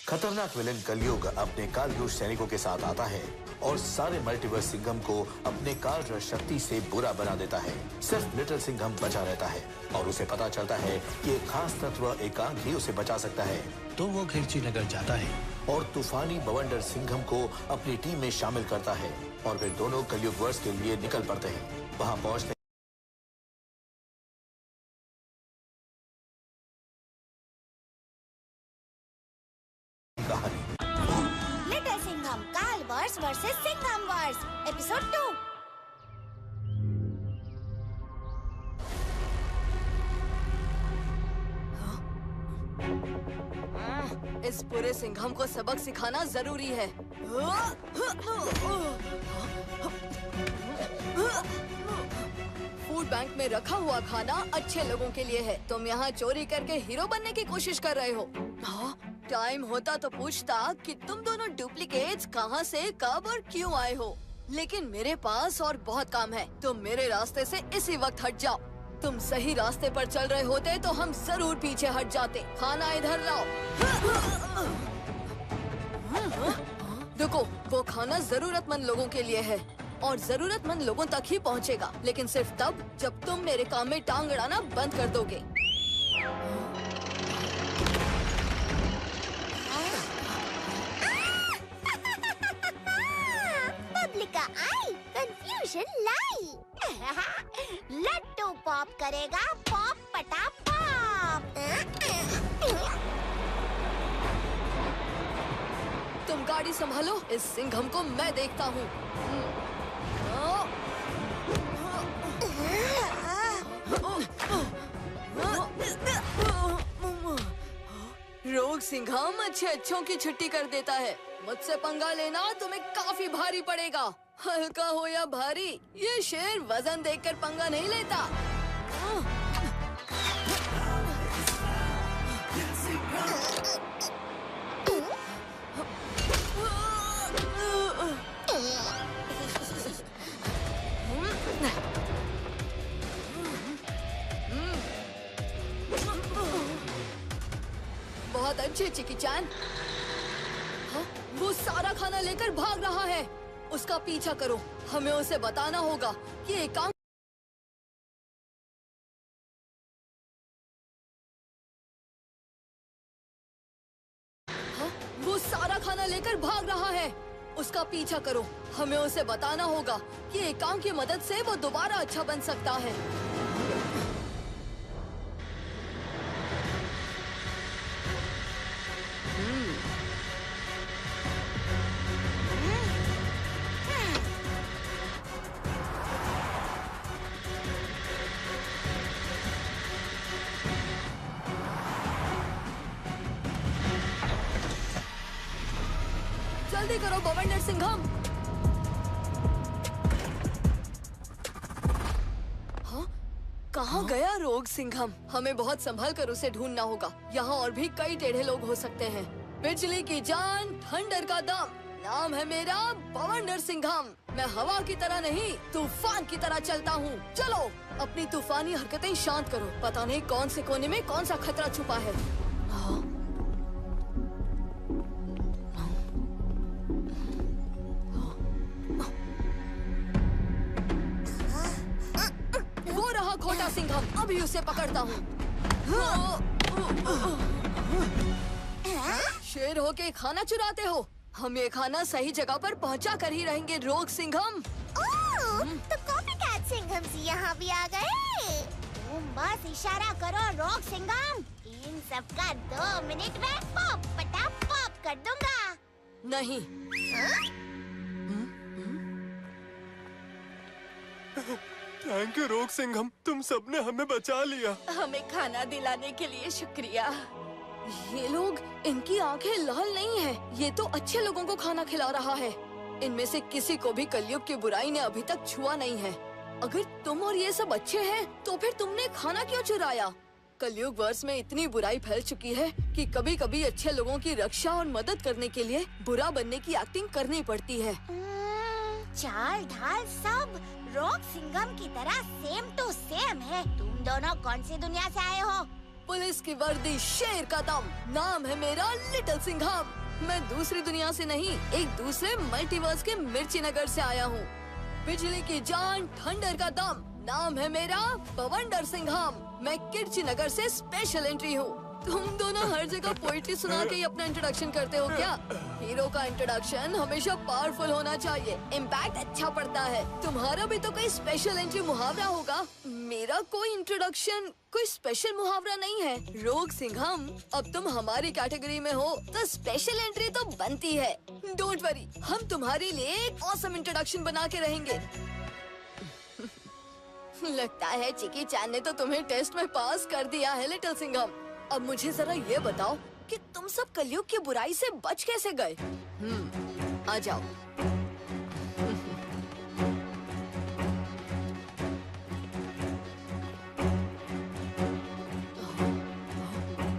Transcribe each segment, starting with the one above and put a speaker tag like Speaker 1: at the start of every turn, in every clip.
Speaker 1: खतरनाक विलेन कलयुग अपने कालरूप सैनिकों के साथ आता है और सारे मल्टीवर्स सिंघम को अपने काल शक्ति से बुरा बना देता है। सिर्फ लिटिल सिंघम बचा रहता है और उसे पता चलता है कि एक खास तत्व एकांक ही उसे बचा सकता है।
Speaker 2: तो वो खिरची नगर जाता है
Speaker 1: और तूफानी बवंडर सिंघम को अपनी टीम में शामिल करता है और फिर दोनों कलयुग वर्ष के लिए निकल पड़ते हैं। वहां पहुंचते कहानी
Speaker 3: little Singham Kaal verse versus Singham verse episode 2।
Speaker 4: इस पूरे सिंघम को सबक सिखाना जरूरी है। फूड बैंक में रखा हुआ खाना अच्छे लोगों के लिए है। तुम यहाँ चोरी करके हीरो बनने की कोशिश कर रहे हो। टाइम होता तो पूछता कि तुम दोनों डुप्लीकेट्स कहाँ से, कब और क्यों आए हो, लेकिन मेरे पास और बहुत काम है। तुम मेरे रास्ते से इसी वक्त हट जाओ। तुम सही रास्ते पर चल रहे होते तो हम जरूर पीछे हट जाते। खाना इधर लाओ। देखो, वो खाना जरूरतमंद लोगों के लिए है और जरूरतमंद लोगों तक ही पहुंचेगा, लेकिन सिर्फ तब जब तुम मेरे काम में टांग अड़ाना बंद कर दोगे।
Speaker 3: पब्लिक का आई, कंफ्यूजन लाई। लड्डू पॉप करेगा, पॉप पटा पॉप।
Speaker 4: तुम गाड़ी संभालो, इस सिंघम को मैं देखता हूँ। रोग सिंघम अच्छे अच्छों की छुट्टी कर देता है। मुझसे पंगा लेना तुम्हें काफी भारी पड़ेगा। हल्का हो या भारी, ये शेर वजन देखकर पंगा नहीं लेता। बहुत अच्छे चिकी चैन। वो सारा खाना लेकर भाग रहा है। उसका पीछा करो। हमें उसे बताना होगा कि एकांक वो सारा खाना लेकर भाग रहा है। उसका पीछा करो। हमें उसे बताना होगा कि एकांक की मदद से वो दोबारा अच्छा बन सकता है। जल्दी करो बवंडर सिंघम। हाँ? कहाँ गया रोग सिंघम? हमें बहुत संभल कर उसे ढूंढना होगा। यहाँ और भी कई टेढ़े लोग हो सकते हैं। बिजली की जान, थंडर का दम, नाम है मेरा बवंडर सिंघम। मैं हवा की तरह नहीं, तूफान की तरह चलता हूँ। चलो, अपनी तूफानी हरकतें शांत करो। पता नहीं कौन से कोने में कौन सा खतरा छुपा है। हाँ? वो रहा खोटा सिंघम, अभी उसे पकड़ता हूँ। शेर होके खाना चुराते हो। हम ये खाना सही जगह पर पहुँचा कर ही रहेंगे रोग सिंघम।
Speaker 3: तो कॉपीकैट सिंघम जी यहाँ भी आ गए। तुम बस इशारा करो रोग सिंघम, इन सबका 2 मिनट में पॉप पटा पॉप कर दूंगा।
Speaker 4: नहीं।
Speaker 5: थैंक यू रोग सिंघम, तुम सबने हमें बचा लिया।
Speaker 4: हमें खाना दिलाने के लिए शुक्रिया। ये लोग, इनकी आंखें लाल नहीं है। ये तो अच्छे लोगों को खाना खिला रहा है। इनमें से किसी को भी कलयुग की बुराई ने अभी तक छुआ नहीं है। अगर तुम और ये सब अच्छे हैं, तो फिर तुमने खाना क्यों चुराया? कलयुग वर्ष में इतनी बुराई फैल चुकी है कि कभी कभी अच्छे लोगों की रक्षा और मदद करने के लिए बुरा बनने की एक्टिंग करनी पड़ती है।
Speaker 3: चाल ढाल सब रॉक सिंघम की तरह सेम टू सेम है। तुम दोनों कौन सी दुनिया से आए हो?
Speaker 4: पुलिस की वर्दी, शेर का दम, नाम है मेरा लिटिल सिंघम। मैं दूसरी दुनिया से नहीं, एक दूसरे मल्टीवर्स के मिर्ची नगर से आया हूँ। बिजली की जान, थंडर का दम, नाम है मेरा बवंडर सिंघम। मैं किर्ची नगर से स्पेशल एंट्री हूँ। तुम दोनों हर जगह पोइट्री सुना के ही अपना इंट्रोडक्शन करते हो क्या? हीरो का इंट्रोडक्शन हमेशा पावरफुल होना चाहिए, इम्पैक्ट अच्छा पड़ता है। तुम्हारा भी तो कोई स्पेशल एंट्री मुहावरा होगा। मेरा कोई इंट्रोडक्शन कोई स्पेशल मुहावरा नहीं है। रोग सिंघम, अब तुम हमारी कैटेगरी में हो तो स्पेशल एंट्री तो बनती है। डोंट वरी, हम तुम्हारे लिए एक ऑसम इंट्रोडक्शन बना के रहेंगे। लगता है चिकी चान ने तो तुम्हें टेस्ट में पास कर दिया है लिटिल सिंघम। अब मुझे जरा ये बताओ कि तुम सब कलयुग की बुराई से बच कैसे गए? आ जाओ।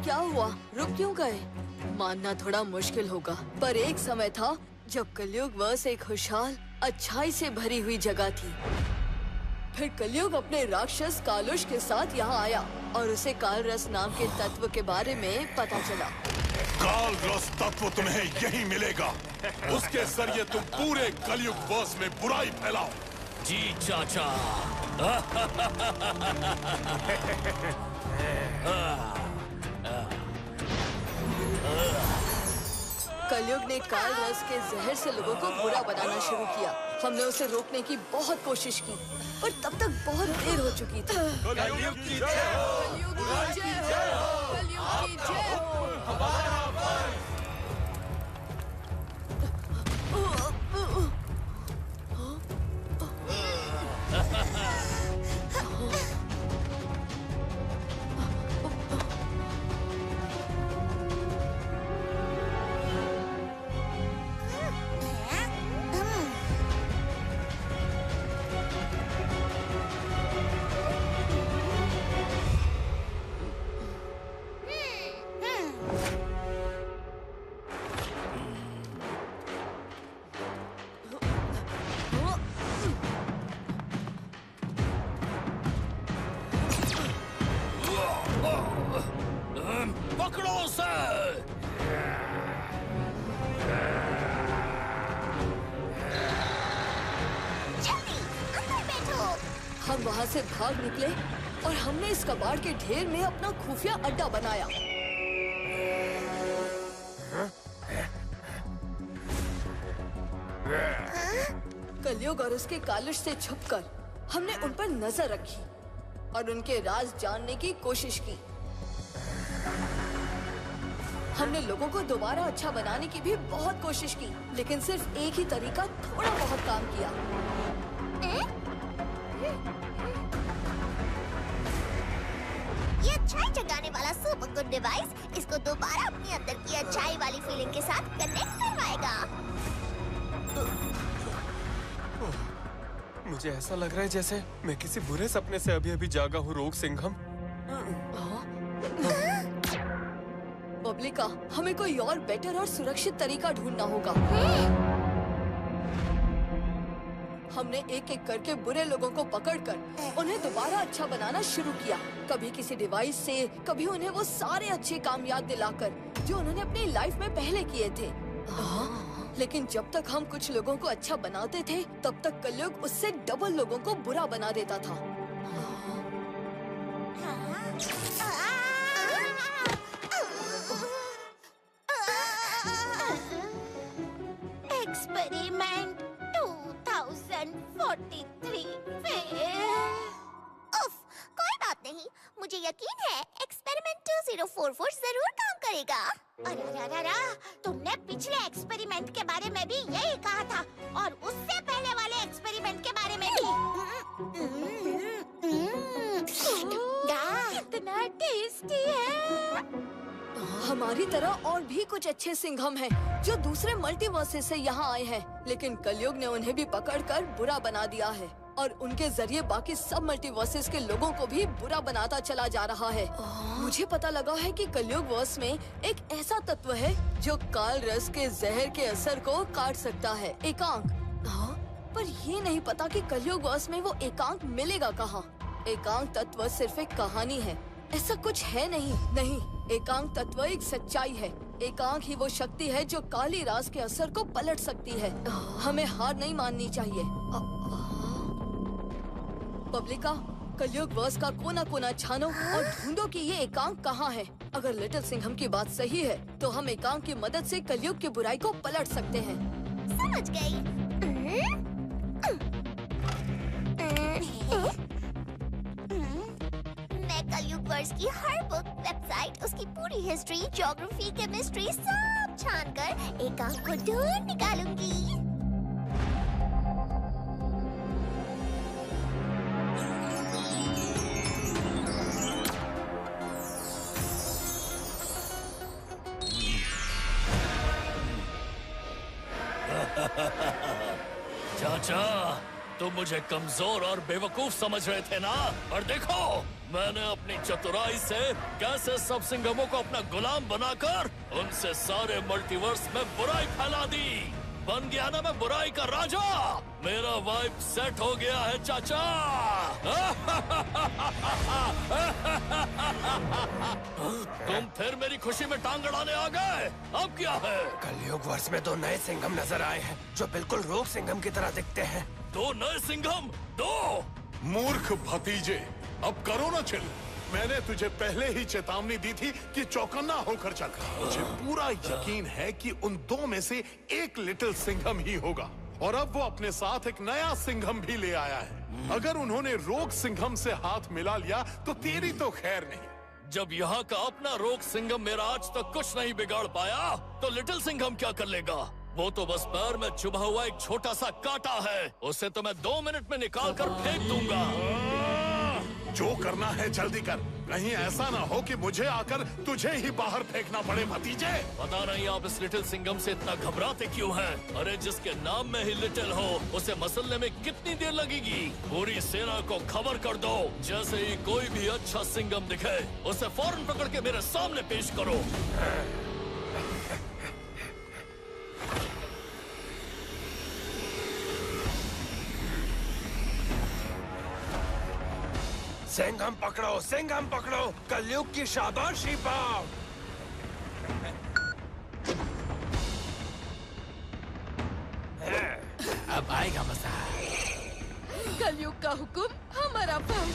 Speaker 4: क्या हुआ, रुक क्यों गए? मानना थोड़ा मुश्किल होगा, पर एक समय था जब कलयुग वर्ष एक खुशहाल, अच्छाई से भरी हुई जगह थी। फिर कलयुग अपने राक्षस कालुष के साथ यहाँ आया और उसे काल रस नाम के तत्व के बारे में पता चला।
Speaker 6: काल रस तत्व तुम्हें यही मिलेगा। उसके जरिए तुम पूरे कलयुग वर्ष में बुराई फैलाओ।
Speaker 2: जी चाचा।
Speaker 4: कलयुग ने काल रस के जहर से लोगों को बुरा बनाना शुरू किया। हमने उसे रोकने की बहुत कोशिश की, पर तब तक बहुत देर हो चुकी थी।
Speaker 5: कलयुग की जय हो।
Speaker 4: कलयुग की जय हो। कलयुग की जय हो।
Speaker 2: पकड़ो सर।
Speaker 3: जल्दी अंदर बैठो।
Speaker 4: हम वहाँ से भाग निकले और हमने इस कबाड़ के ढेर में अपना खुफिया अड्डा बनाया। कलयुग और उसके कालुष से छुपकर हमने उन पर नजर रखी और उनके राज जानने की कोशिश की। हमने लोगों को दोबारा अच्छा बनाने की भी बहुत कोशिश की, लेकिन सिर्फ एक ही तरीका थोड़ा बहुत काम किया।
Speaker 3: ये अच्छाई जगाने वाला सुपर गुड डिवाइस इसको दोबारा अपनी अंदर की अच्छाई वाली फीलिंग के साथ कनेक्ट करवाएगा।
Speaker 5: मुझे ऐसा लग रहा है जैसे मैं किसी बुरे सपने से अभी अभी जागा हूँ, रोग सिंघम।
Speaker 4: बबलिका, हमें कोई और बेटर और सुरक्षित तरीका ढूंढना होगा। हमने एक एक करके बुरे लोगों को पकड़कर उन्हें दोबारा अच्छा बनाना शुरू किया। कभी किसी डिवाइस से, कभी उन्हें वो सारे अच्छे काम याद दिलाकर जो उन्होंने अपनी लाइफ में पहले किए थे। लेकिन जब तक हम कुछ लोगों को अच्छा बनाते थे, तब तक कलयुग उससे डबल लोगों को बुरा बना देता था।
Speaker 3: एक्सपेरिमेंट 2043 उफ, कोई बात नहीं, मुझे यकीन है एक्सपेरिमेंट 2044 जरूर काम करेगा। अरे तुमने पिछले एक्सपेरिमेंट के बारे में भी यही कहा था और उससे पहले वाले एक्सपेरिमेंट के बारे में भी। कितना टेस्टी है।
Speaker 4: हमारी तरह और भी कुछ अच्छे सिंघम हैं जो दूसरे मल्टीवर्सेस से यहाँ आए हैं, लेकिन कलयुग ने उन्हें भी पकड़कर बुरा बना दिया है और उनके जरिए बाकी सब मल्टीवर्सेस के लोगों को भी बुरा बनाता चला जा रहा है। मुझे पता लगा है कि कलयुग वर्ष में एक ऐसा तत्व है जो काल रस के जहर के असर को काट सकता है, एकांक। पर ये नहीं पता कि कलयुग वर्ष में वो एकांक मिलेगा कहाँ। एकांक तत्व सिर्फ एक कहानी है, ऐसा कुछ है नहीं। नहीं, एकांक तत्व एक सच्चाई है। एकांक ही वो शक्ति है जो काली रास के असर को पलट सकती है। हमें हार नहीं माननी चाहिए। पब्लिका, कलयुग वर्ष का कोना कोना छानो और ढूंढो कि ये एकांक कहाँ है। अगर लिटिल सिंघम की बात सही है तो हम एकांक की मदद से कलयुग की बुराई को पलट सकते हैं।
Speaker 3: समझ गई। मैं कलयुग वर्ष की हर बुक, वेबसाइट, उसकी पूरी हिस्ट्री, ज्योग्राफी, केमिस्ट्री सब छानकर एकांक को ढूंढ निकालूंगी।
Speaker 2: चाचा, तुम मुझे कमजोर और बेवकूफ समझ रहे थे ना? और देखो, मैंने अपनी चतुराई से कैसे सब सिंघमों को अपना गुलाम बनाकर उनसे सारे मल्टीवर्स में बुराई फैला दी। बन गया ना मैं बुराई का राजा। मेरा वाइब सेट हो गया है चाचा। तुम फिर मेरी खुशी में टांग अड़ाने आ गए। अब क्या है?
Speaker 5: कलयुग वर्ष में 2 नए सिंघम नजर आए हैं जो बिल्कुल रोग सिंघम की तरह दिखते हैं।
Speaker 2: 2 नए सिंघम? 2?
Speaker 6: मूर्ख भतीजे, अब करो ना चिल। मैंने तुझे पहले ही चेतावनी दी थी कि चौकन्ना होकर चल। मुझे पूरा यकीन है कि उन 2 में से एक लिटिल सिंघम ही होगा और अब वो अपने साथ एक नया सिंघम भी ले आया है। अगर उन्होंने रोग सिंघम से हाथ मिला लिया तो तेरी तो खैर नहीं।
Speaker 2: जब यहाँ का अपना रोग सिंघम मेरा आज तक कुछ नहीं बिगाड़ पाया तो लिटिल सिंघम क्या कर लेगा? वो तो बस पैर में चुभा हुआ एक छोटा सा कांटा है। उसे तो मैं 2 मिनट में निकाल कर फेंक दूंगा।
Speaker 6: जो करना है जल्दी कर, कहीं ऐसा ना हो कि मुझे आकर तुझे ही बाहर फेंकना पड़े भतीजे।
Speaker 2: पता नहीं आप इस लिटिल सिंघम से इतना घबराते क्यों हैं? अरे जिसके नाम में ही लिटिल हो उसे मसलने में कितनी देर लगेगी? पूरी सेना को खबर कर दो, जैसे ही कोई भी अच्छा सिंघम दिखे उसे फौरन पकड़ के मेरे सामने पेश करो।
Speaker 5: सिंघम पकड़ो, सिंघम पकड़ो, कलयुग की शाबाशी पाओ। अब आएगा मजा।
Speaker 4: कलयुग का हुक्म हमारा फर्ज।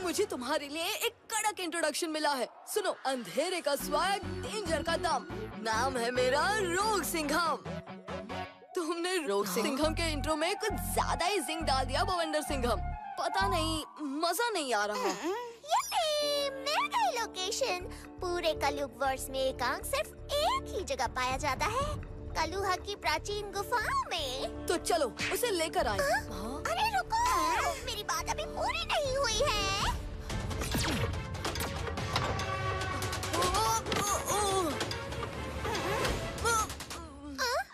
Speaker 4: मुझे तुम्हारे लिए एक कड़क इंट्रोडक्शन मिला है। सुनो, अंधेरे का स्वैग, डेंजर का दम। नाम है मेरा रोग सिंघम। तुमने रोग सिंघम के इंट्रो में कुछ ज्यादा ही जिंग डाल दिया बवंडर सिंघम। पता नहीं, मजा नहीं आ रहा।
Speaker 3: ये मिल गई लोकेशन। पूरे कलयुग वर्ष में एकांक सिर्फ एक ही जगह पाया जाता है, कलुहा की प्राचीन गुफाओं में।
Speaker 4: तो चलो उसे लेकर आए।
Speaker 3: अरे रुको, मेरी बात अभी पूरी नहीं हुई है।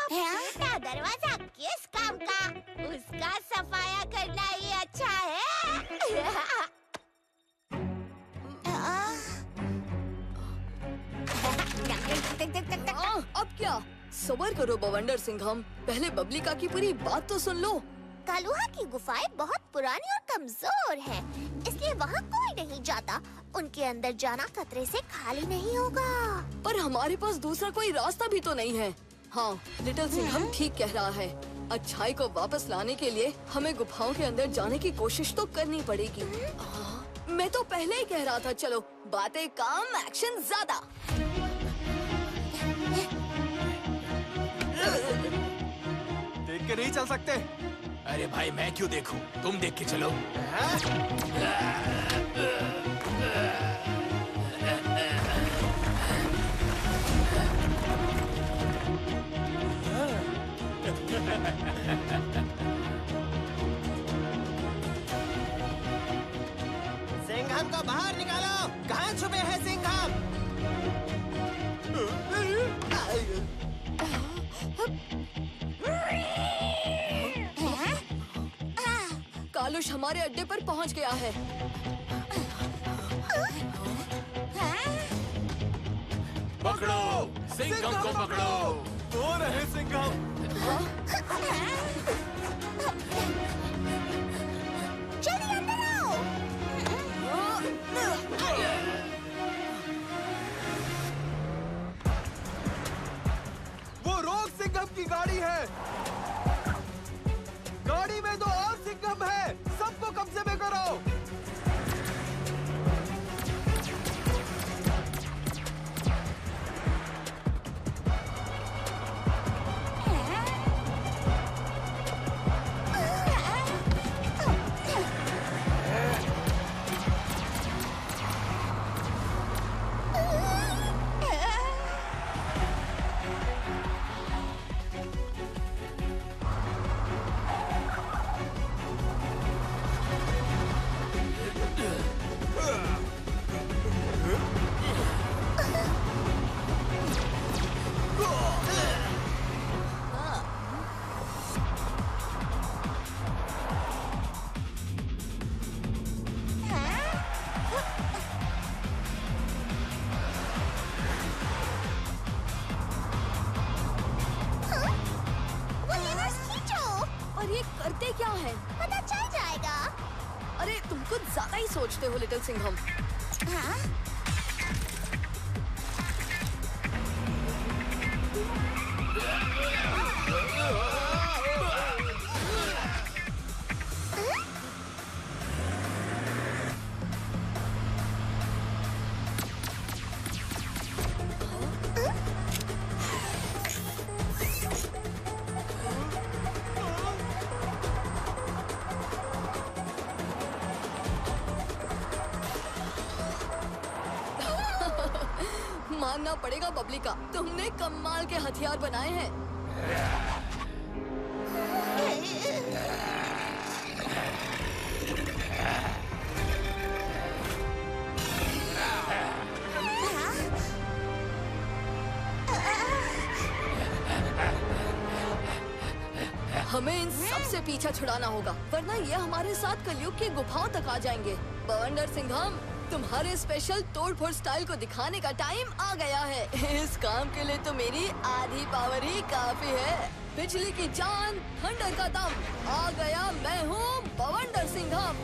Speaker 3: अपना दरवाजा किस काम का? उसका सफाया करना ही अच्छा है।
Speaker 4: अब क्या? सबर करो बवंडर सिंघम, पहले बबलिका की पूरी बात तो सुन लो।
Speaker 3: कलुहा की गुफाएं बहुत पुरानी और कमजोर हैं, इसलिए वहाँ कोई नहीं जाता। उनके अंदर जाना खतरे से खाली नहीं होगा।
Speaker 4: पर हमारे पास दूसरा कोई रास्ता भी तो नहीं है। हाँ, लिटिल सिंघम ठीक कह रहा है। अच्छाई को वापस लाने के लिए हमें गुफाओं के अंदर जाने की कोशिश तो करनी पड़ेगी। मैं तो पहले ही कह रहा था, चलो बातें कम, एक्शन ज्यादा।
Speaker 5: देख के नहीं चल सकते।
Speaker 7: अरे भाई, मैं क्यों देखूं? तुम देख के चलो।
Speaker 5: सिंघम को बाहर निकालो। कहाँ छुपे हैं सिंघम?
Speaker 4: कालुश हमारे अड्डे पर पहुंच गया है।
Speaker 7: पकड़ो, सिंघम को पकड़ो।
Speaker 5: वो रहे सिंघम।
Speaker 3: जल्दी अंदर आओ।
Speaker 4: ज्यादा ही सोचते हो लिटिल सिंघम।
Speaker 3: हाँ?
Speaker 4: मानना पड़ेगा बबलिका, तुमने कमाल के हथियार बनाए हैं। हमें इन सब से पीछा छुड़ाना होगा, वरना ये हमारे साथ कलयुग की गुफाओं तक आ जाएंगे। बवंडर सिंघम, तुम्हारे स्पेशल तोड़फोड़ स्टाइल को दिखाने का टाइम आ गया है। इस काम के लिए तो मेरी आधी पावर ही काफी है। बिजली की जान, थंडर का दम, आ गया मैं हूँ बवंडर सिंघम।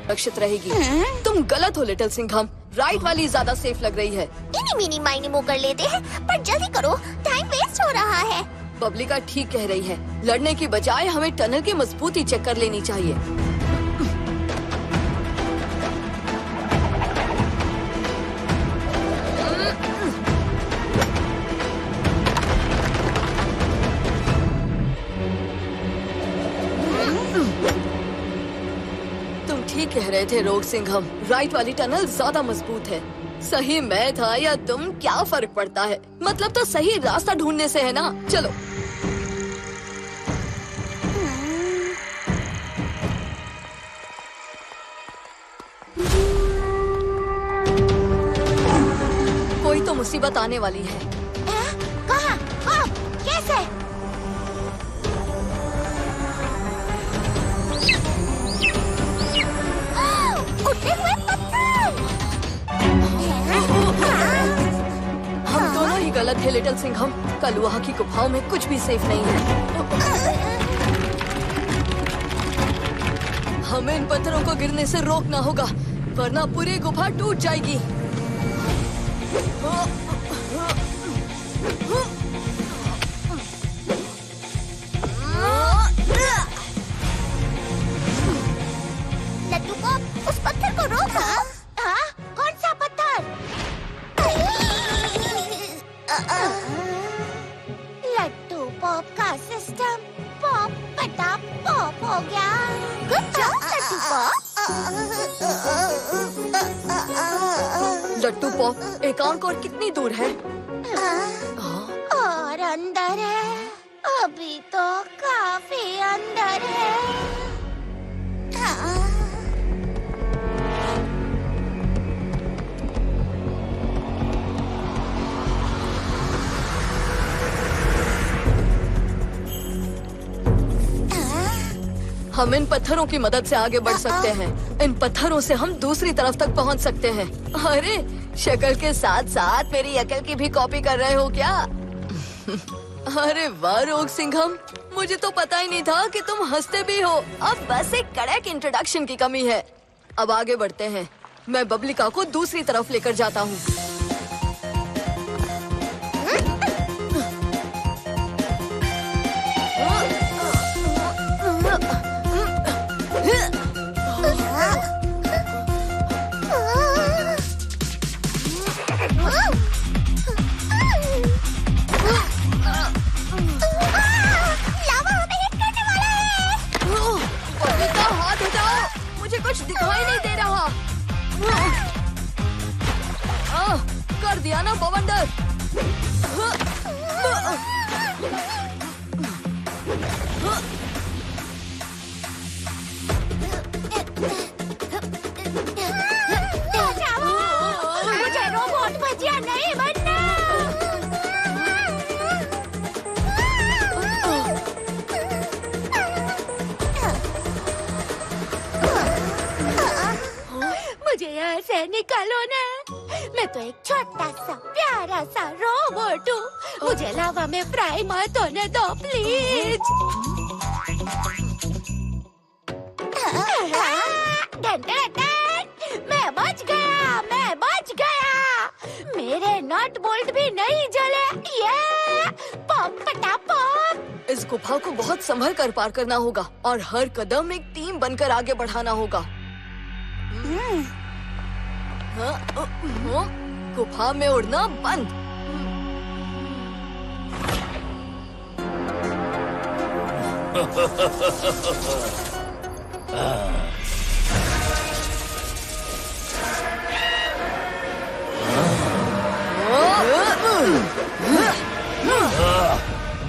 Speaker 4: सुरक्षित रहेगी। तुम गलत हो लिटिल सिंघम, राइट वाली ज्यादा सेफ लग रही है।
Speaker 3: इनी मिनी माइनी मो कर लेते हैं, पर जल्दी करो, टाइम वेस्ट हो रहा है।
Speaker 4: बबलिका ठीक कह रही है, लड़ने की बजाय हमें टनल की मजबूती चेक कर लेनी चाहिए। ठीक कह रहे थे रोग सिंघम, राइट वाली टनल ज्यादा मजबूत है। सही मैं था या तुम, क्या फर्क पड़ता है? मतलब तो सही रास्ता ढूंढने से है ना। चलो कोई तो मुसीबत आने वाली है।
Speaker 3: कहाँ? कब? कैसे? उठे हुए पत्थर!
Speaker 4: हम दोनों ही गलत थे लिटिल सिंघम, कलुआ की गुफाओं में कुछ भी सेफ नहीं है। हमें इन पत्थरों को गिरने से रोकना होगा, वरना पूरी गुफा टूट जाएगी।
Speaker 3: लड्डू को उस पत्थर को रोका। हाँ? कौन सा पत्थर? लड्डू पॉप का सिस्टम पॉप पटा पॉप हो गया। Good job Laddu pop.
Speaker 4: Laddu pop एकांक और कितनी दूर है?
Speaker 3: और अंदर है, अभी तो काफी अंदर है।
Speaker 4: हम इन पत्थरों की मदद से आगे बढ़ सकते हैं। इन पत्थरों से हम दूसरी तरफ तक पहुंच सकते हैं। अरे, शक्ल के साथ साथ मेरी अकल की भी कॉपी कर रहे हो क्या? अरे वाह रोग सिंघम, मुझे तो पता ही नहीं था कि तुम हंसते भी हो। अब बस एक कड़क इंट्रोडक्शन की कमी है। अब आगे बढ़ते हैं। मैं बबलिका को दूसरी तरफ लेकर जाता हूँ। कुछ दिखाई नहीं दे रहा। कर दिया ना बवंडर।
Speaker 3: मोट भजिया नहीं बनना। मुझे यहाँ से निकालो ना। मैं तो एक छोटा सा प्यारा सा रोबोट हूँ। मुझे लावा में फ्राई मत होने दो प्लीज। मैं बच गया, मैं बच गया। मेरे नट बोल्ट भी नहीं जले। ये पॉप पटा पॉप।
Speaker 4: इस गुफा को बहुत संभल कर पार करना होगा और हर कदम एक टीम बनकर आगे बढ़ाना होगा। गुफा में उड़ना बंद।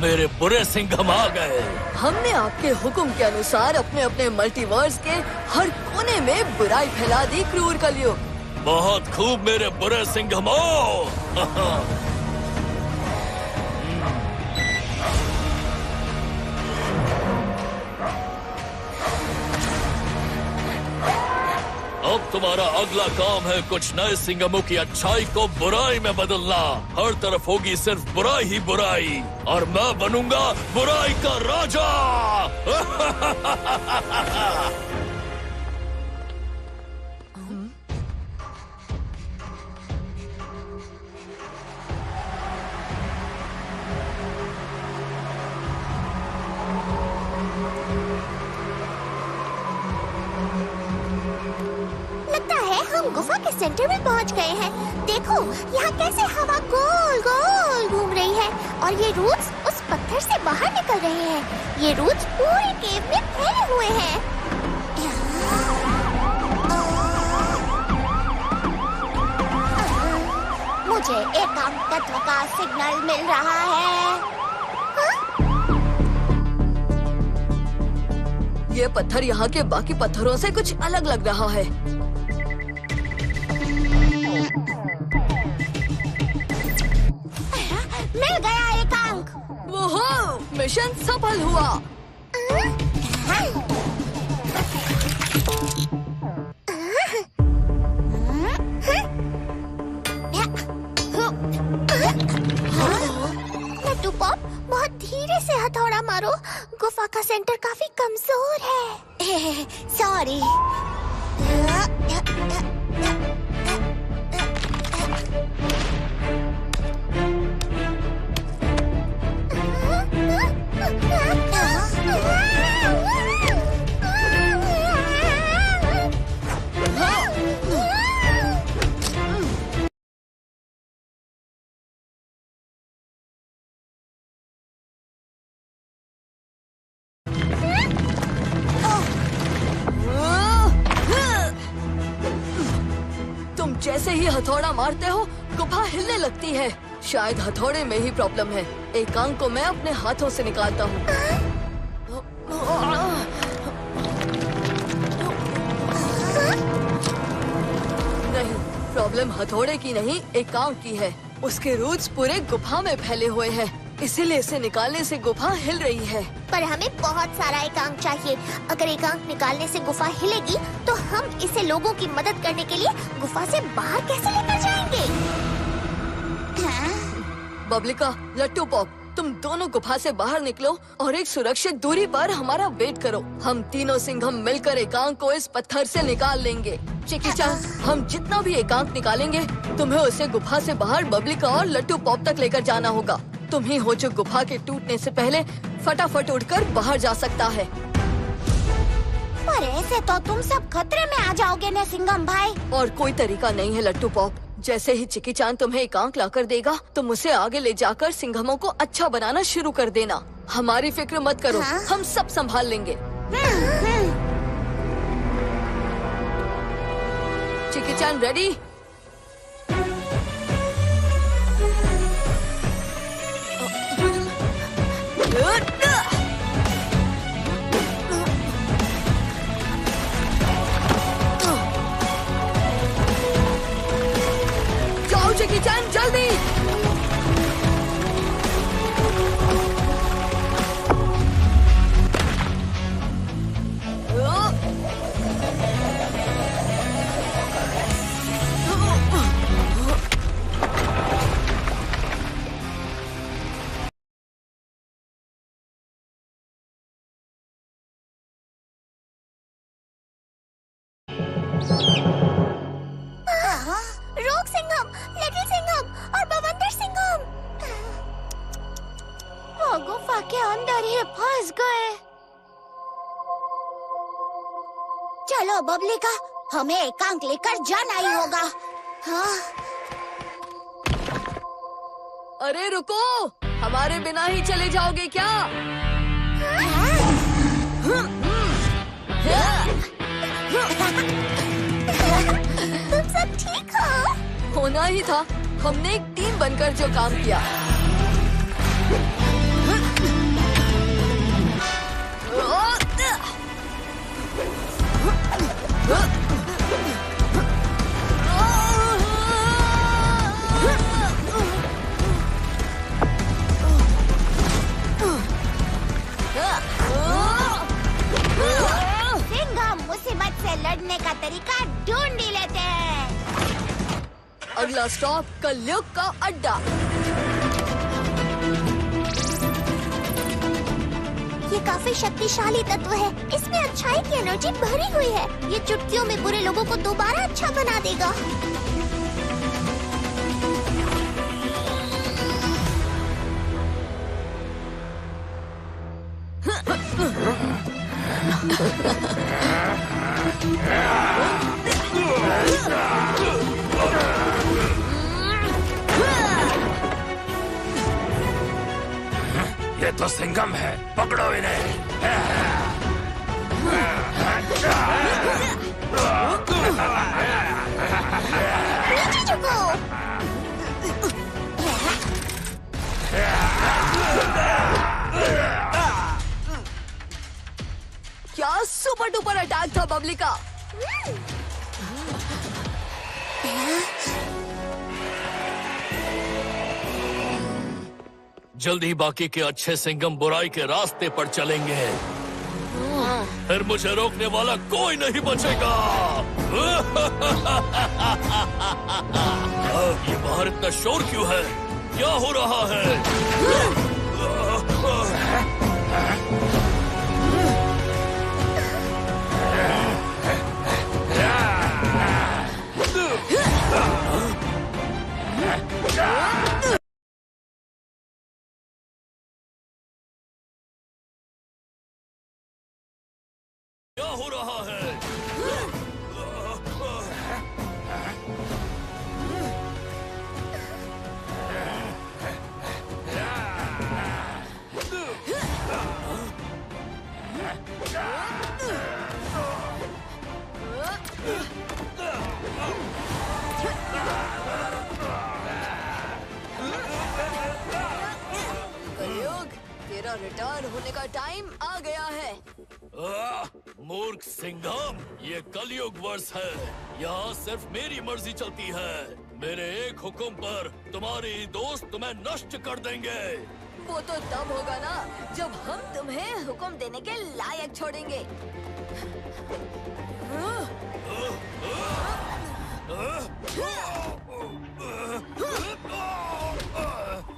Speaker 2: मेरे बुरे सिंघम आ गए।
Speaker 4: हमने आपके हुक्म के अनुसार अपने अपने मल्टीवर्स के हर कोने में बुराई फैला दी क्रूर कलयुग।
Speaker 2: बहुत खूब मेरे बुरे सिंघमो। अब तुम्हारा अगला काम है कुछ नए सिंघमों की अच्छाई को बुराई में बदलना। हर तरफ होगी सिर्फ बुराई ही बुराई और मैं बनूंगा बुराई का राजा।
Speaker 3: हम गुफा के सेंटर में पहुंच गए हैं। देखो यहाँ कैसे हवा गोल गोल घूम रही है और ये रूट्स उस पत्थर से बाहर निकल रहे हैं। ये रूट्स पूरे केव में फैले हुए हैं। मुझे एकांक तत्व का सिग्नल मिल रहा है।
Speaker 4: ये पत्थर यहाँ के बाकी पत्थरों से कुछ अलग लग रहा है।
Speaker 3: मिल गया एकांक।
Speaker 4: वो मिशन सफल हुआ।
Speaker 3: लट्टू पॉप बहुत धीरे से हथौड़ा मारो। गुफा का सेंटर काफी कमजोर है। सॉरी।
Speaker 4: तुम जैसे ही हथौड़ा मारते हो गुफा हिलने लगती है। शायद हथौड़े में ही प्रॉब्लम है। एकांक को मैं अपने हाथों से निकालता हूँ। नहीं, प्रॉब्लम हथौड़े की नहीं एकांक की है। उसके रूट्स पूरे गुफा में फैले हुए हैं, इसीलिए इसे निकालने से गुफा हिल रही है।
Speaker 3: पर हमें बहुत सारा एकांक चाहिए। अगर एकांक निकालने से गुफा हिलेगी तो हम इसे लोगों की मदद करने के लिए गुफा से बाहर कैसे लेकर जाएंगे?
Speaker 4: बबलिका, लट्टू पॉप, तुम दोनों गुफा से बाहर निकलो और एक सुरक्षित दूरी पर हमारा वेट करो। हम तीनों सिंघम मिलकर एकांक को इस पत्थर से निकाल लेंगे। चिकी चान, हम जितना भी एकांक निकालेंगे तुम्हें उसे गुफा से बाहर बबलिका और लट्टू पॉप तक लेकर जाना होगा। तुम ही हो जो गुफा के टूटने से पहले फटाफट उड़कर बाहर जा सकता है।
Speaker 3: पर ऐसे तो तुम सब खतरे में आ जाओगे न सिंघम भाई।
Speaker 4: और कोई तरीका नहीं है लट्टू पॉप। जैसे ही चिकी चान तुम्हें एकांक लाकर देगा तुम उसे आगे ले जाकर सिंघमों को अच्छा बनाना शुरू कर देना। हमारी फिक्र मत करो, हम सब संभाल लेंगे। चिकी चान रेडी? जाओ जैकी चैन जल्दी।
Speaker 3: रोग सिंघम, लिटिल सिंघम और बवंडर सिंघम वो गुफा के अंदर ही फंस गए। चलो बबलिका, हमें एकांत लेकर जाना ही होगा। हाँ?
Speaker 4: अरे रुको, हमारे बिना ही चले जाओगे क्या?
Speaker 3: तुम सब ठीक हो?
Speaker 4: होना ही था, हमने एक टीम बनकर जो काम किया।
Speaker 3: सिंघम, मुसीबत से लड़ने का तरीका ढूंढ ही लेते हैं।
Speaker 4: अगला स्टॉप कलयुग का अड्डा।
Speaker 3: ये काफी शक्तिशाली तत्व है। इसमें अच्छाई की एनर्जी भरी हुई है। ये चुटकियों में बुरे लोगों को दोबारा अच्छा बना देगा।
Speaker 7: ये तो सिंघम है, पकड़ो इन्हें।
Speaker 3: नीचे झुको।
Speaker 4: क्या सुपर डुपर अटैक था बबलिका।
Speaker 2: जल्द ही बाकी के अच्छे सिंघम बुराई के रास्ते पर चलेंगे। फिर मुझे रोकने वाला कोई नहीं बचेगा। ये बाहर इतना शोर क्यों है? क्या हो रहा है? क्या हो रहा है?
Speaker 4: कलयुग, तेरा रिटर्न होने का टाइम आ गया है।
Speaker 2: मूर्ख सिंघम, ये कलयुग वर्ष है। यहाँ सिर्फ मेरी मर्जी चलती है। मेरे एक हुक्म पर तुम्हारे दोस्त तुम्हें नष्ट कर देंगे।
Speaker 4: वो तो तब होगा ना जब हम तुम्हें हुक्म देने के लायक छोड़ेंगे।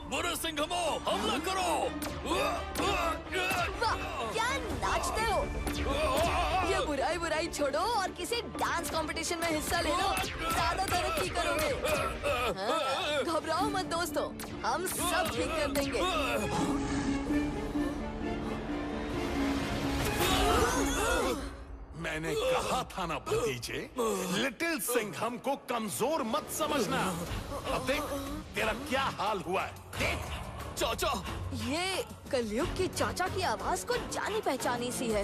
Speaker 2: बुरे सिंघमो, हमला करो!
Speaker 4: वाह, क्या नाचते हो। ये बुराई छोड़ो और किसी डांस कंपटीशन में हिस्सा ले लो, ज्यादा तरक्की करोगे। हाँ, घबराओ मत दोस्तों, हम सब ठीक कर देंगे।
Speaker 6: मैंने कहा था ना भतीजे, लिटिल सिंघम को कमजोर मत समझना। अब देख तेरा क्या हाल हुआ है। देख
Speaker 2: चाचा,
Speaker 4: ये कलयुग की चाचा की आवाज को जानी पहचानी सी है।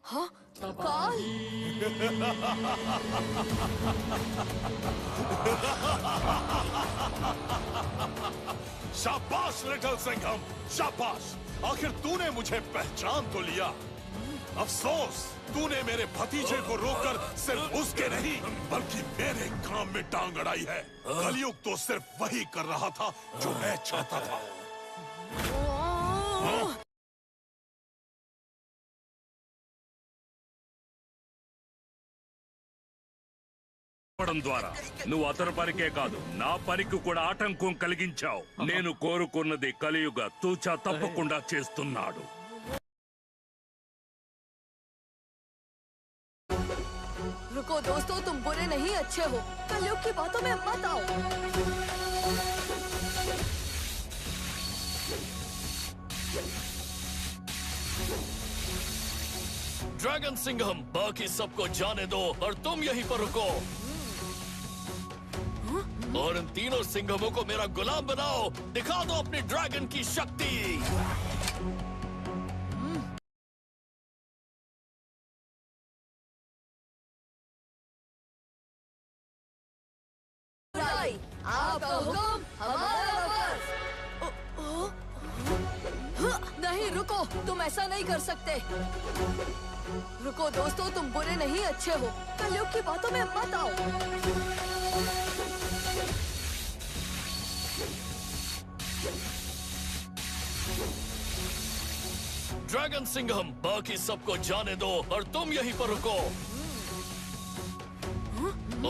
Speaker 4: हाँ, काल।
Speaker 6: शाबाश लिटिल सिंघम, शाबाश। आखिर तूने मुझे पहचान तो लिया। अफसोस, तूने मेरे भतीजे को रोककर सिर्फ उसके नहीं बल्कि मेरे काम में टांग अड़ाई है। कलयुग तो सिर्फ वही कर रहा था जो मैं चाहता था।
Speaker 7: ద్వారా నువ్వు అతని పరికే కాదు నా పరికి కూడా ఆటంకం కలిగించావు. నేను కోరుకున్నది కలియుగ తూచా తప్పకుండా చేస్తున్నాడు.
Speaker 4: रुको दोस्तों, तुम बुरे नहीं अच्छे हो, कलयुग की बातों में मत आओ।
Speaker 2: ड्रैगन सिंघम, बाकी सबको जाने दो और तुम यहीं पर रुको और इन तीनों सिंघमों को मेरा गुलाम बनाओ। दिखा दो अपनी ड्रैगन की शक्ति।
Speaker 4: आपका हुक्म हमारा बस। नहीं रुको, तुम ऐसा नहीं कर सकते। रुको दोस्तों, तुम बुरे नहीं अच्छे हो, कलयुग की बातों में मत आओ।
Speaker 2: ड्रैगन सिंघम, बाकी सबको जाने दो और तुम यहीं पर रुको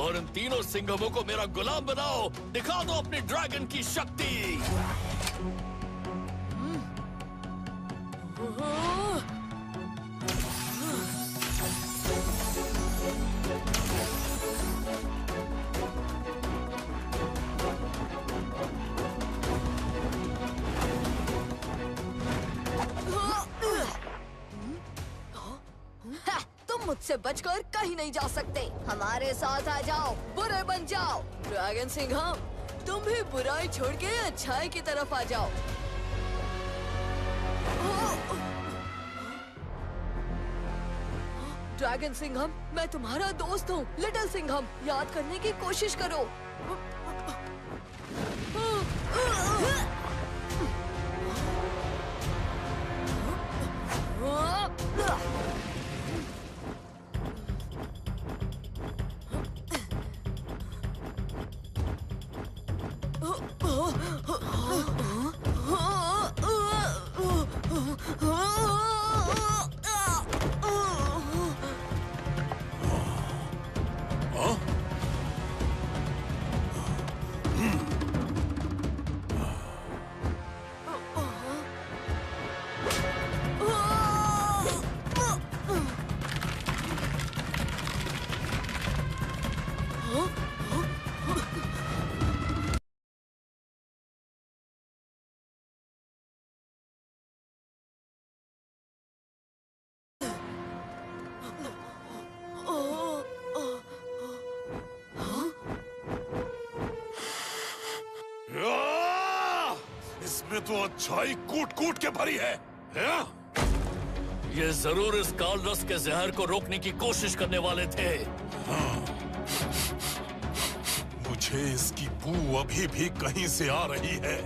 Speaker 2: और इन तीनों सिंघमों को मेरा गुलाम बनाओ। दिखा दो अपनी ड्रैगन की शक्ति।
Speaker 4: मुझसे बचकर कहीं नहीं जा सकते। हमारे साथ आ जाओ, बुरे बन जाओ। ड्रैगन सिंघम, तुम भी बुराई छोड़ के अच्छाई की तरफ आ जाओ। ड्रैगन सिंघम, मैं तुम्हारा दोस्त हूँ। लिटिल सिंघम, याद करने की कोशिश करो।
Speaker 6: इसमें तो अच्छाई कूट कूट के भरी है।
Speaker 2: ये जरूर इस काल रस के जहर को रोकने की कोशिश करने वाले थे।
Speaker 6: मुझे इसकी बू अभी भी कहीं से आ रही है।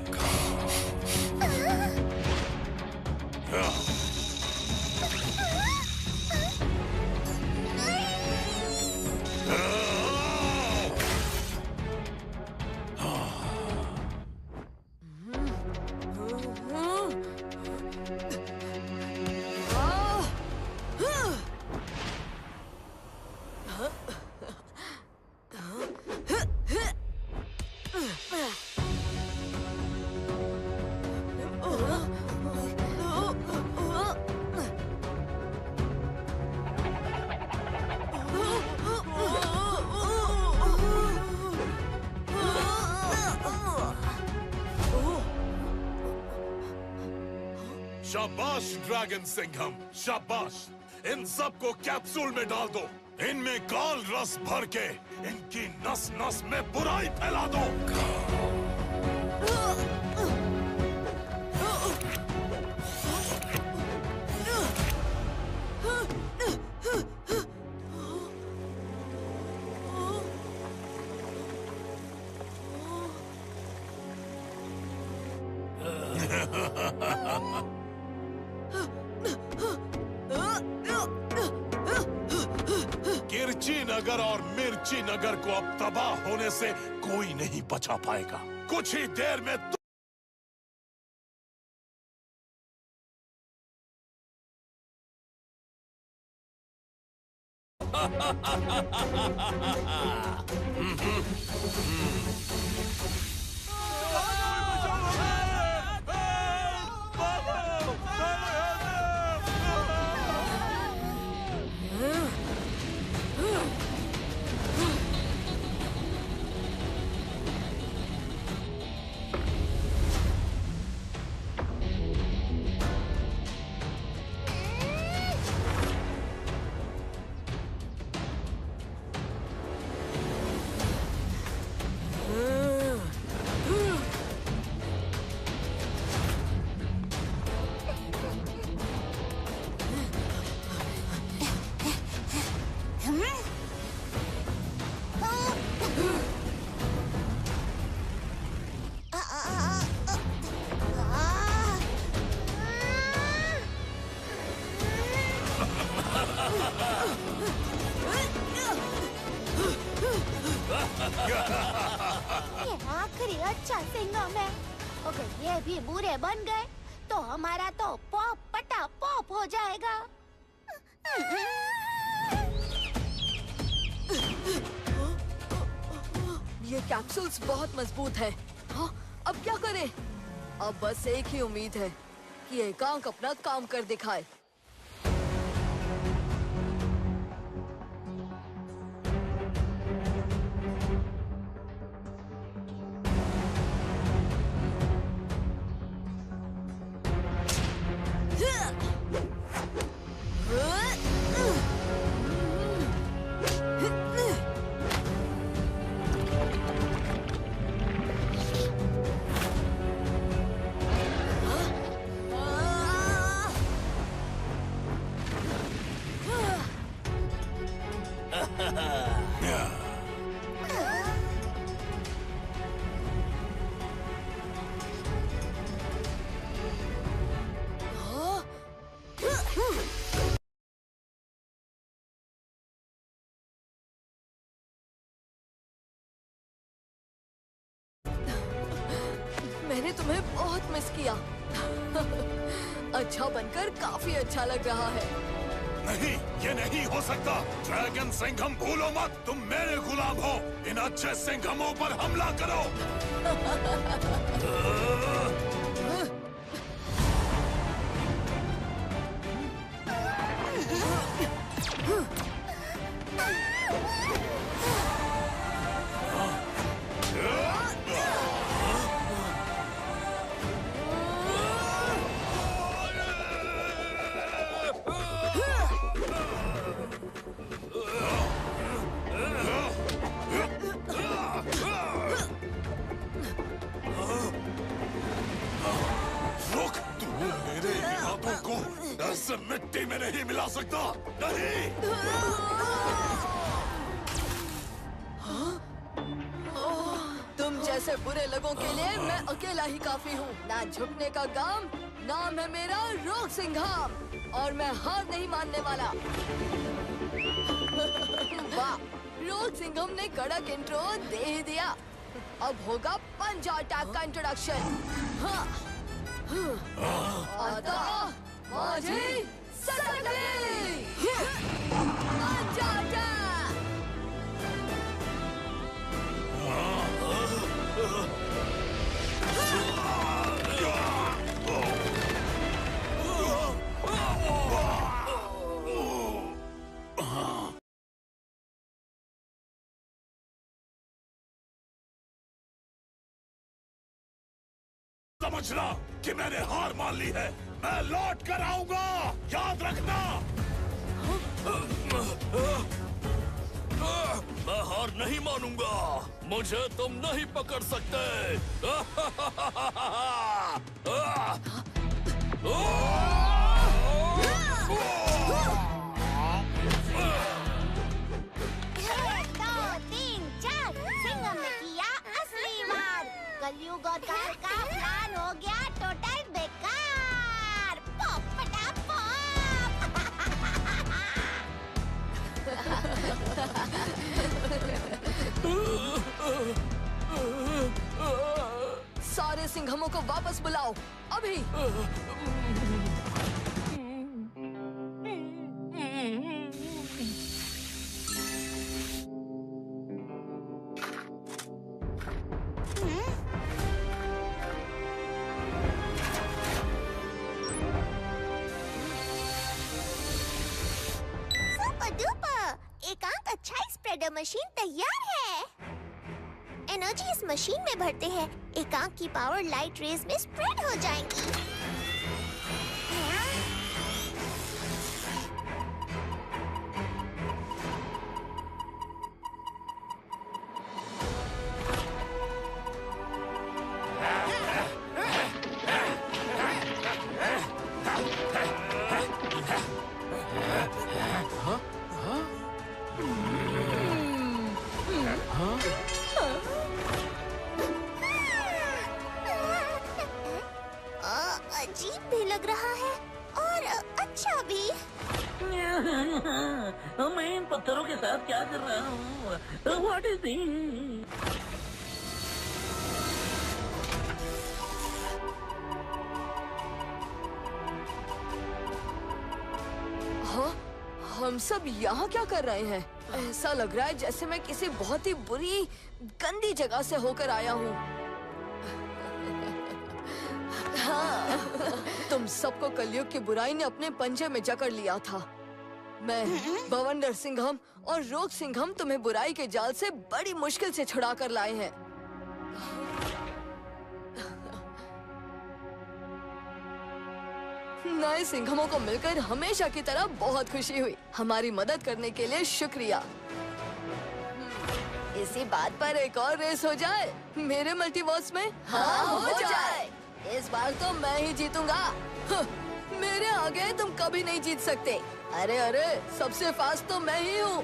Speaker 6: शाबाश ड्रैगन सिंघम, शाबाश। इन सबको कैप्सूल में डाल दो। इनमें काल रस भर के इनकी नस नस में बुराई फैला दो। नगर और मिर्ची नगर को अब तबाह होने से कोई नहीं बचा पाएगा। कुछ ही देर में
Speaker 3: ये आखिरी अच्छा सिंघम है। अगर ये भी बुरे बन गए तो हमारा तो पॉप पटा पॉप हो जाएगा।
Speaker 4: ये कैप्सूल्स बहुत मजबूत है। हाँ, अब क्या करें? अब बस एक ही उम्मीद है कि एकांक अपना काम कर दिखाए। मैंने तुम्हें बहुत मिस किया। अच्छा बनकर काफी अच्छा लग रहा है।
Speaker 6: नहीं, ये नहीं हो सकता। ड्रैगन सिंघम भूलो मत, तुम मेरे गुलाम हो। इन अच्छे सिंघमों पर हमला करो। ऐसे मिट्टी में नहीं मिला सकता। नहीं।
Speaker 4: तुम जैसे बुरे लोगों के लिए मैं अकेला ही काफी हूँ। ना झुकने का काम, नाम है मेरा रोग सिंघम और मैं हार नहीं मानने वाला। वाह, रोग सिंघम ने कड़क इंट्रो दे ही दिया। अब होगा पंजा अटैक का इंट्रोडक्शन। आता माझी सकली पंजा अटैक।
Speaker 6: समझना कि मैंने हार मान ली है। मैं लौट कर आऊंगा, याद रखना।
Speaker 2: मैं हार नहीं मानूंगा। मुझे तुम नहीं पकड़ सकते।
Speaker 3: कलयुग और काल का प्लान हो गया टोटल बेकार। पॉप पटा पॉप।
Speaker 4: सारे सिंघमों को वापस बुलाओ अभी।
Speaker 3: सुपर डुपर, एकांक अच्छा स्प्रेडर मशीन तैयार है। एनर्जी इस मशीन में भरते हैं, एकांक की पावर लाइट रेज में स्प्रेड हो जाएंगी। अजीब भी लग रहा है और अच्छा भी।
Speaker 8: मैं इन पत्थरों के साथ क्या कर रहा हूँ? What is this?
Speaker 4: हाँ, हम सब यहाँ क्या कर रहे हैं? ऐसा लग रहा है जैसे मैं किसी बहुत ही बुरी गंदी जगह से होकर आया हूँ। हाँ, तुम सबको कलयुग की बुराई ने अपने पंजे में जकड़ लिया था। मैं बवंडर सिंघम और रोग सिंघम तुम्हें बुराई के जाल से बड़ी मुश्किल से छुड़ा कर लाए हैं। नए सिंघमों को मिलकर हमेशा की तरह बहुत खुशी हुई। हमारी मदद करने के लिए शुक्रिया। इसी बात पर एक और रेस हो जाए मेरे मल्टीवर्स में। हाँ, हो जाए। इस बार तो मैं ही जीतूंगा। मेरे आगे तुम कभी नहीं जीत सकते। अरे अरे, सबसे फास्ट तो मैं ही हूँ।